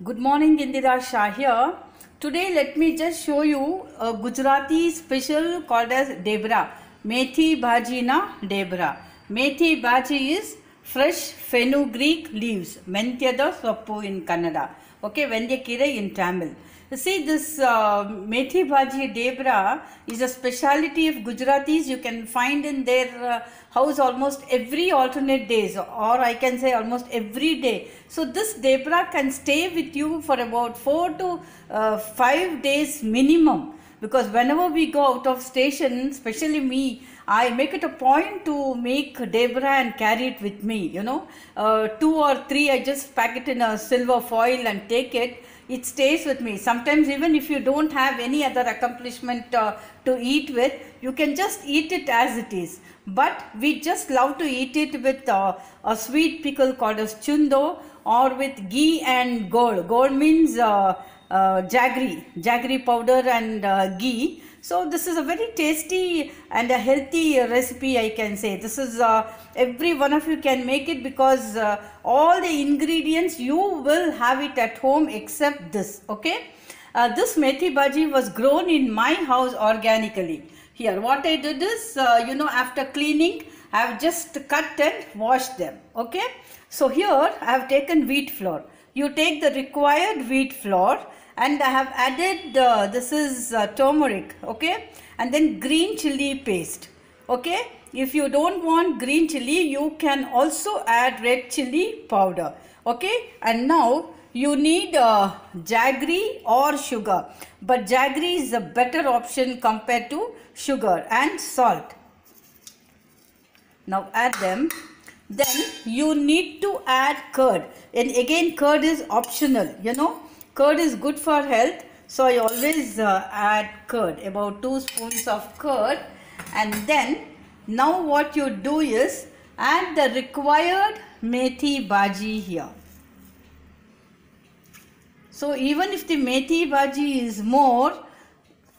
Good morning, Indira Shah here. Today let me just show you a Gujarati special called as debra. Methi bhaji na debra. Methi bhaji is fresh fenugreek leaves. Mentyada soppu in Kannada. Okay, Vendyakire in Tamil. You see, this methi bhaji debra is a speciality of Gujaratis. You can find in their house almost every alternate days, or I can say almost every day. So this debra can stay with you for about 4 to 5 days minimum. Because whenever we go out of station, especially me, I make it a point to make debra and carry it with me. 2 or 3 I just pack it in a silver foil and take it. It stays with me. Sometimes even if you don't have any other accomplishment to eat with, you can just eat it as it is. But we just love to eat it with a sweet pickle called as chundo, or with ghee and gold. Gold means jaggery powder and ghee. So this is a very tasty and a healthy recipe, I can say. This is every one of you can make it, because all the ingredients you will have it at home except this. Okay, this methi bhaji was grown in my house organically. Here what I did is, after cleaning, I have just cut and washed them. Okay, so here I have taken wheat flour. You take the required wheat flour, and I have added this is turmeric, okay, and then green chili paste. Okay, if you don't want green chili, you can also add red chili powder. Okay, and now you need jaggery or sugar, but jaggery is a better option compared to sugar, and salt. Now add them. Then you need to add curd, and again curd is optional. Curd is good for health, so I always add curd, about 2 spoons of curd. And then now what you do is add the required methi bhaji here. So even if the methi bhaji is more,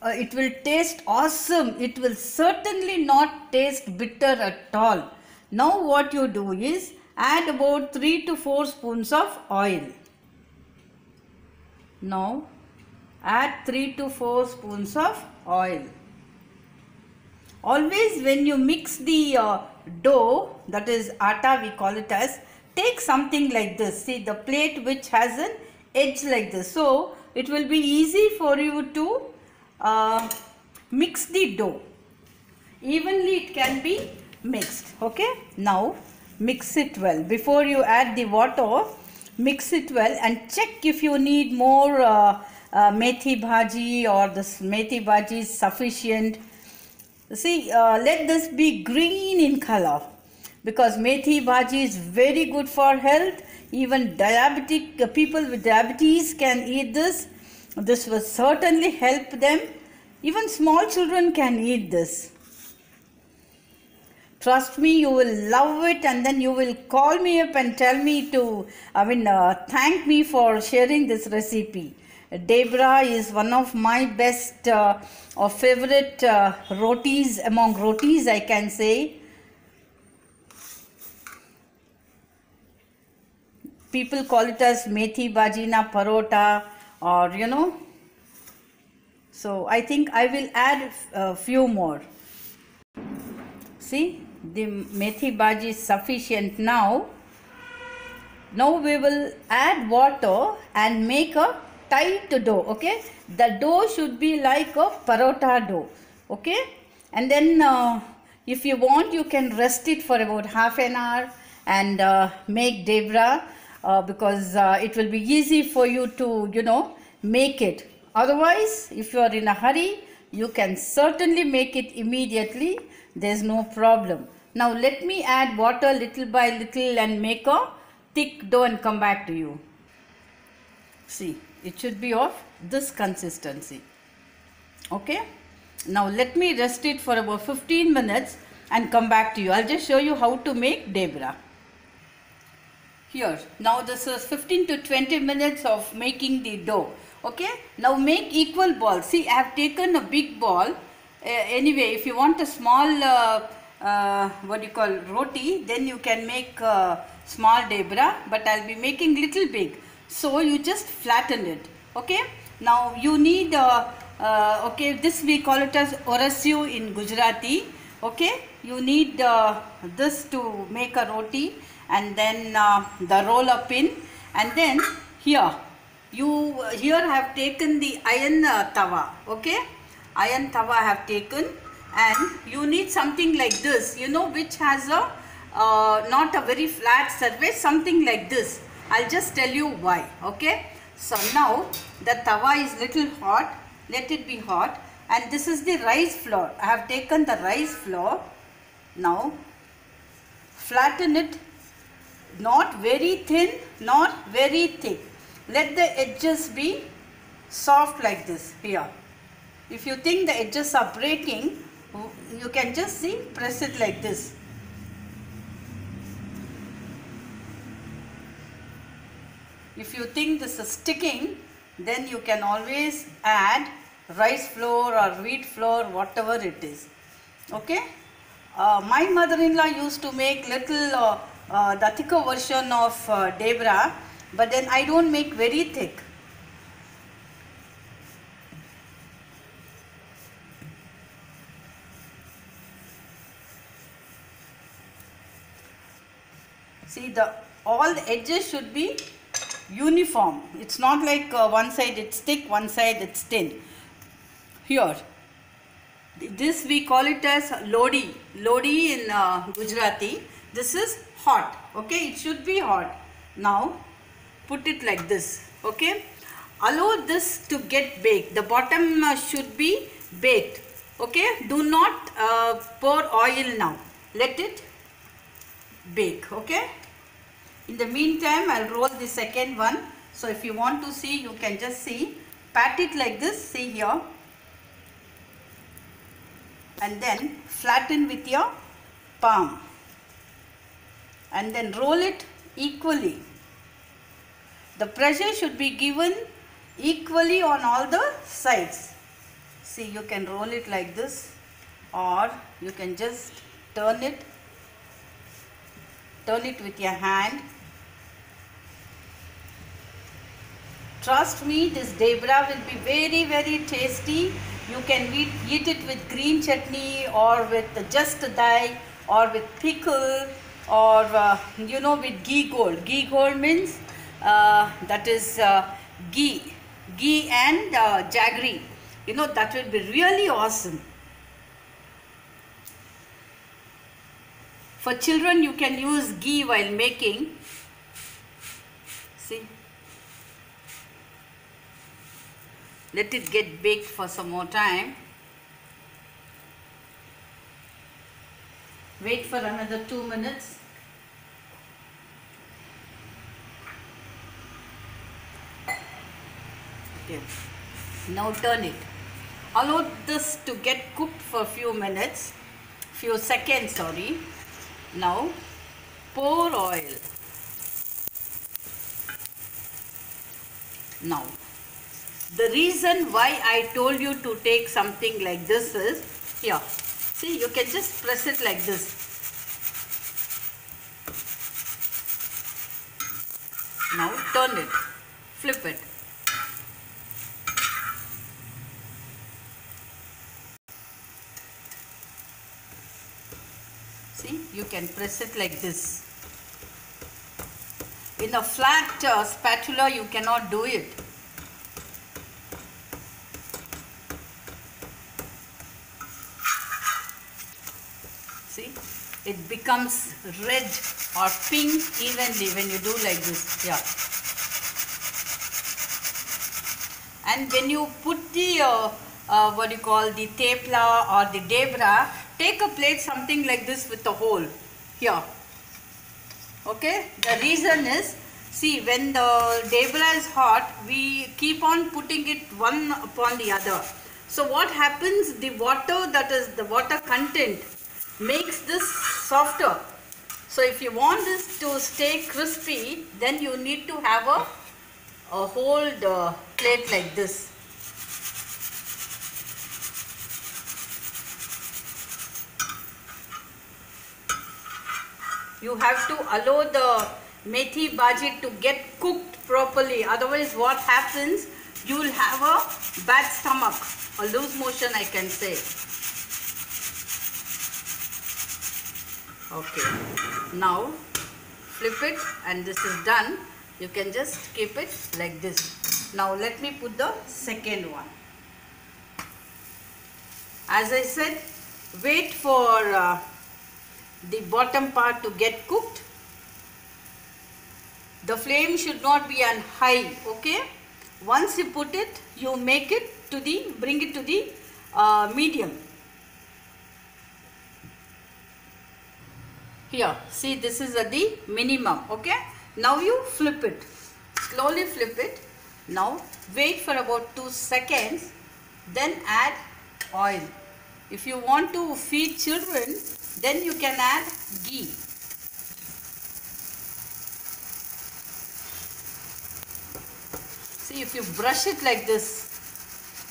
it will taste awesome. It will certainly not taste bitter at all. Now what you do is add about 3 to 4 spoons of oil. Now add 3 to 4 spoons of oil. Always when you mix the dough, that is atta we call it as, take something like this. See, the plate which has an edge like this. So it will be easy for you to mix the dough. Evenly it can be mixed. Okay, now mix it well. Before you add the water, mix it well and check if you need more methi bhaji, or this methi bhaji is sufficient. See, let this be green in color, because methi bhaji is very good for health. Even diabetic people with diabetes can eat this. This will certainly help them. Even small children can eat this. Trust me, you will love it, and then you will call me up and tell me to, thank me for sharing this recipe. Debra is one of my best or favorite rotis, among rotis I can say. People call it as methi bhaji na parota, or So I think I will add a few more. See, the methi bhaji is sufficient now. Now we will add water and make a tight dough. Okay, the dough should be like a parota dough. Okay, and then if you want, you can rest it for about half an hour and make debra, because it will be easy for you to make it. Otherwise, if you are in a hurry, you can certainly make it immediately. There's no problem. Now let me add water little by little and make a thick dough and come back to you. See, it should be of this consistency. Okay, now let me rest it for about 15 minutes and come back to you. I'll just show you how to make debra. Here, now this is 15 to 20 minutes of making the dough. Okay, now make equal balls. See, I have taken a big ball. Anyway, if you want a small roti, then you can make small debra, but I'll be making little big. So you just flatten it. Okay. Now you need okay, this we call it as orasyu in Gujarati. Okay, you need this to make a roti, and then the roller pin, and then here you have taken the iron tawa. Okay, iron tawa I have taken, and you need something like this, you know, which has a not a very flat surface, something like this. I'll just tell you why. Okay, so now the tawa is little hot, let it be hot, and this is the rice flour. I have taken the rice flour. Now flatten it, not very thin, not very thick. Let the edges be soft like this here. If you think the edges are breaking, you can just see, press it like this. If you think this is sticking, then you can always add rice flour or wheat flour, whatever it is. Okay. My mother-in-law used to make little the thicker version of debra, but then I don't make very thick. See, all the edges should be uniform. It's not like one side it's thick, one side it's thin. Here, this we call it as lodi. Lodi in Gujarati. This is hot. Okay, it should be hot. Now, put it like this. Okay, allow this to get baked. The bottom should be baked. Okay, do not pour oil now. Let it bake. Okay. In the meantime, I'll roll the second one. So if you want to see, you can just see. Pat it like this. See here. And then flatten with your palm. And then roll it equally. The pressure should be given equally on all the sides. See, you can roll it like this, or you can just turn it with your hand. Trust me, this debra will be very, very tasty. You can eat it with green chutney, or with just dai, or with pickle, or you know, with ghee gold. Ghee gold means that is ghee and jaggery. You know, that will be really awesome. For children, you can use ghee while making. See. Let it get baked for some more time. Wait for another 2 minutes. Okay. Now turn it. Allow this to get cooked for a few minutes, few seconds, sorry. Now pour oil. Now, the reason why I told you to take something like this is, here, see, you can just press it like this. Now turn it, flip it. See, you can press it like this. In a flat spatula, you cannot do it. See, it becomes red or pink evenly when you do like this. Yeah. And when you put the what do you call, the tepla or the debra, take a plate something like this with a hole here. Okay. The reason is, see, when the debra is hot, we keep on putting it one upon the other. So what happens? The water, that is the water content, makes this softer. So if you want this to stay crispy, then you need to have a whole plate like this. You have to allow the methi bhaji to get cooked properly. Otherwise what happens, you will have a bad stomach or loose motion, I can say. Okay, now flip it, and this is done. You can just keep it like this. Now let me put the second one. As I said, wait for the bottom part to get cooked. The flame should not be on high, okay? Once you put it, you make it to the, bring it to the medium. Here, see, this is at the minimum, okay? Now you flip it, slowly flip it. Now wait for about 2 seconds, then add oil. If you want to feed children, then you can add ghee. See, if you brush it like this,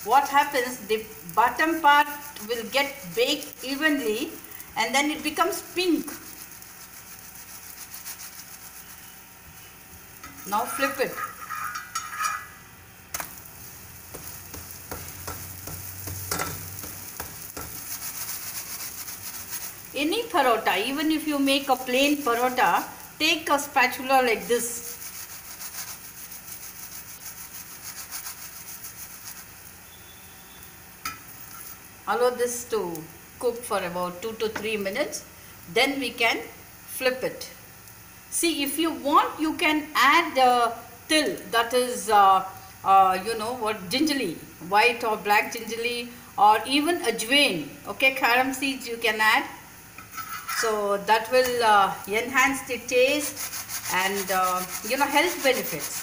what happens, the bottom part will get baked evenly and then it becomes pink. Now flip it. Any parota, even if you make a plain parota, take a spatula like this. Allow this to cook for about 2 to 3 minutes. Then we can flip it. See, if you want, you can add til, that is, you know what, gingerly, white or black gingerly, or even ajwain, okay, carom seeds you can add. So that will enhance the taste and, you know, health benefits.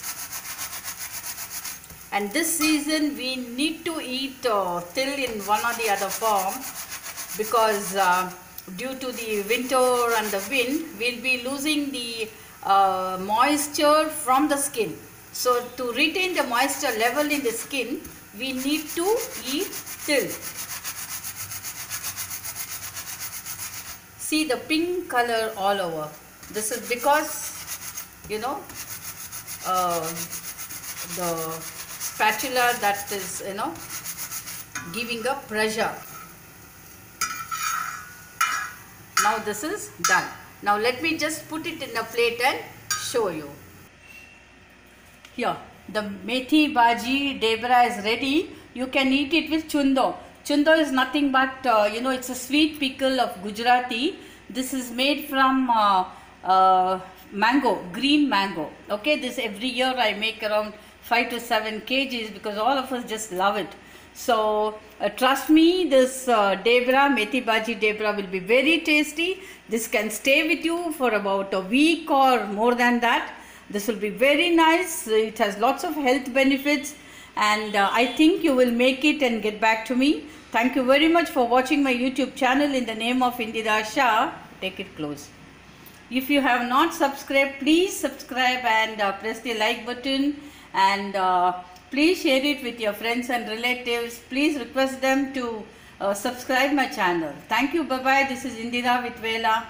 And this season we need to eat till in one or the other form, because due to the winter and the wind, we'll be losing the moisture from the skin. So to retain the moisture level in the skin, we need to eat till. See the pink color all over. This is because, you know, the spatula that is, you know, giving a pressure. Now this is done. Now let me just put it in a plate and show you. Here, the methi bhaji debra is ready. You can eat it with chundo. Chundo is nothing but, you know, it's a sweet pickle of Gujarati. This is made from mango, green mango. Okay, this every year I make around 5 to 7 kgs because all of us just love it. So trust me, this debra, methi bhaji debra will be very tasty. This can stay with you for about a week or more than that. This will be very nice. It has lots of health benefits, and I think you will make it and get back to me. Thank you very much for watching my YouTube channel in the name of Indira Shah. Take it close. If you have not subscribed, please subscribe and press the like button, and please share it with your friends and relatives. Please request them to subscribe my channel. Thank you. Bye-bye. This is Indira with Vela.